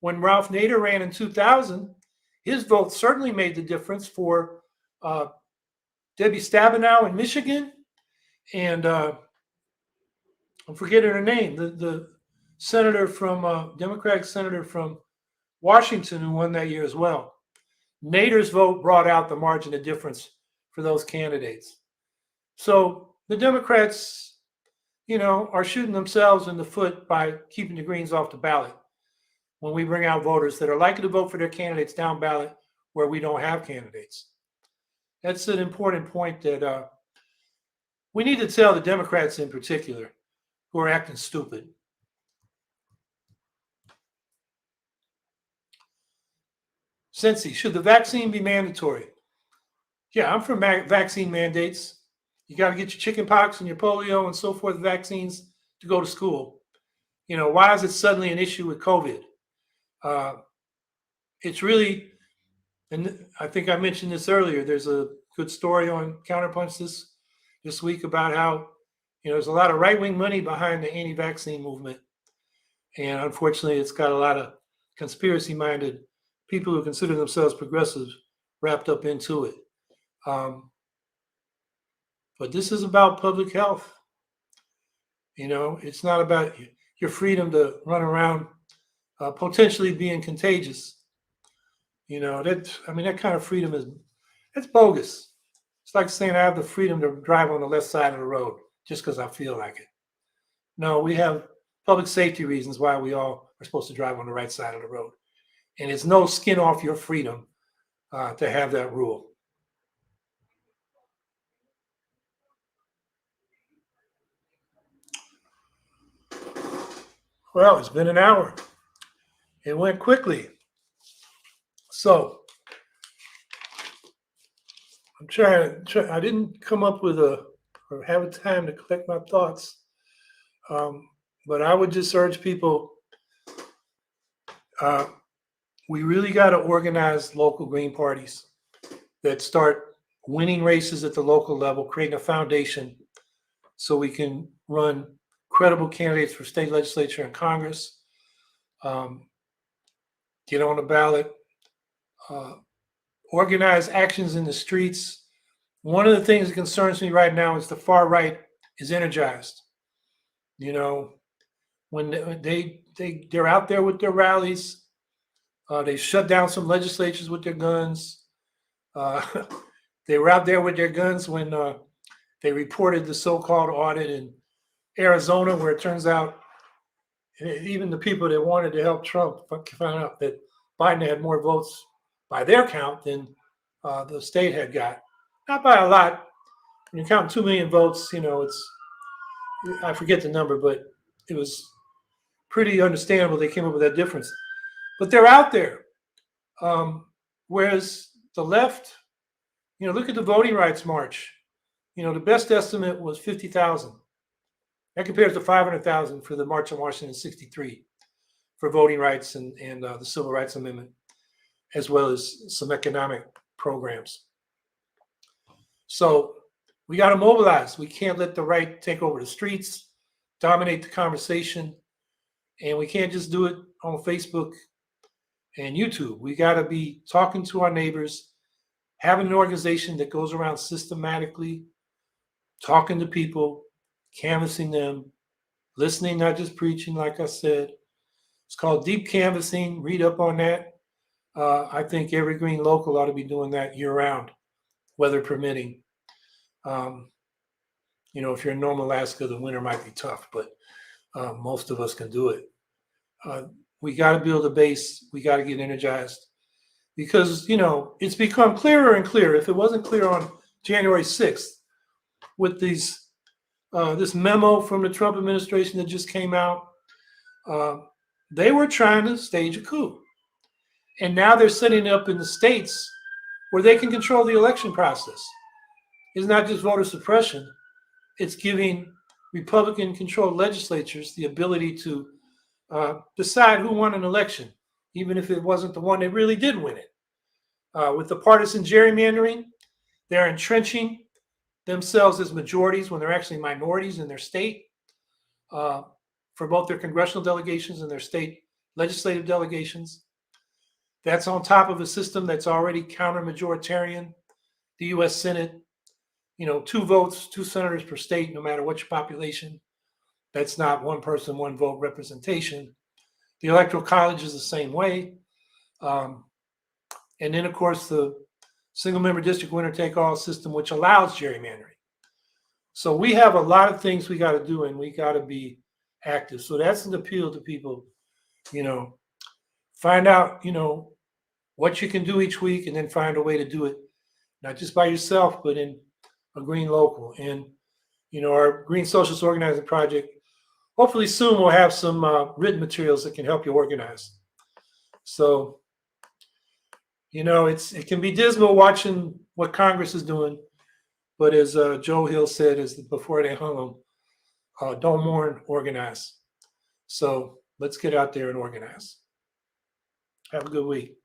when Ralph Nader ran in 2000, his vote certainly made the difference for Debbie Stabenow in Michigan, and I'm forgetting her name, the senator from Democratic senator from Washington who won that year as well. Nader's vote brought out the margin of difference for those candidates. So the Democrats, you know, are shooting themselves in the foot by keeping the Greens off the ballot when we bring out voters that are likely to vote for their candidates down ballot where we don't have candidates. That's an important point that we need to tell the Democrats in particular who are acting stupid. Sensi, should the vaccine be mandatory? Yeah, I'm for vaccine mandates. You got to get your chicken pox and your polio and so forth vaccines to go to school. You know, why is it suddenly an issue with COVID? It's really, and I think I mentioned this earlier, there's a good story on Counterpunch this week about how, you know, there's a lot of right-wing money behind the anti-vaccine movement. And unfortunately, it's got a lot of conspiracy-minded people who consider themselves progressives wrapped up into it. But this is about public health. You know, it's not about your freedom to run around potentially being contagious. You know, that kind of freedom it's bogus. It's like saying I have the freedom to drive on the left side of the road just because I feel like it. No, we have public safety reasons why we all are supposed to drive on the right side of the road. And it's no skin off your freedom to have that rule. Well, it's been an hour. It went quickly. So I'm trying. I didn't come up with or have a time to collect my thoughts. But I would just urge people, we really got to organize local Green parties that start winning races at the local level, creating a foundation so we can run credible candidates for state legislature and Congress, get on the ballot, organize actions in the streets. One of the things that concerns me right now is the far right is energized. You know, when they're out there with their rallies, they shut down some legislatures with their guns. They were out there with their guns when they reported the so-called audit in Arizona, where it turns out even the people that wanted to help Trump found out that Biden had more votes by their count than the state had got. Not by a lot. When you count 2 million votes, you know, I forget the number, but it was pretty understandable they came up with that difference. But they're out there. Whereas the left, you know, look at the voting rights march. You know, the best estimate was 50,000. That compares to 500,000 for the March on Washington '63 for voting rights and the Civil Rights Amendment, as well as some economic programs. So we got to mobilize. We can't let the right take over the streets, dominate the conversation, and we can't just do it on Facebook and YouTube. We got to be talking to our neighbors, having an organization that goes around systematically, talking to people, canvassing them, listening, not just preaching, like I said. It's called deep canvassing. Read up on that. I think every green local ought to be doing that year-round, weather permitting. You know, if you're in Nome, Alaska, the winter might be tough, but most of us can do it. We got to build a base. We got to get energized because, you know, it's become clearer and clearer. If it wasn't clear on January 6th with this memo from the Trump administration that just came out, they were trying to stage a coup. And now they're setting up in the states where they can control the election process. It's not just voter suppression. It's giving Republican-controlled legislatures the ability to decide who won an election, even if it wasn't the one that really did win it. With the partisan gerrymandering, they're entrenching themselves as majorities when they're actually minorities in their state for both their congressional delegations and their state legislative delegations. That's on top of a system that's already counter-majoritarian. The U.S. Senate, you know, 2 votes, 2 senators per state, no matter what your population. That's not one person, one vote representation. The Electoral College is the same way. And then, of course, the single-member district winner-take-all system, which allows gerrymandering. So we have a lot of things we got to do, and we got to be active. So that's an appeal to people, you know, find out, you know, what you can do each week and then find a way to do it, not just by yourself, but in a green local. And, you know, our Green Socialist Organizing Project, hopefully soon we'll have some written materials that can help you organize. So, you know, it can be dismal watching what Congress is doing, but as Joe Hill said before they hung him, don't mourn, organize. So let's get out there and organize. Have a good week.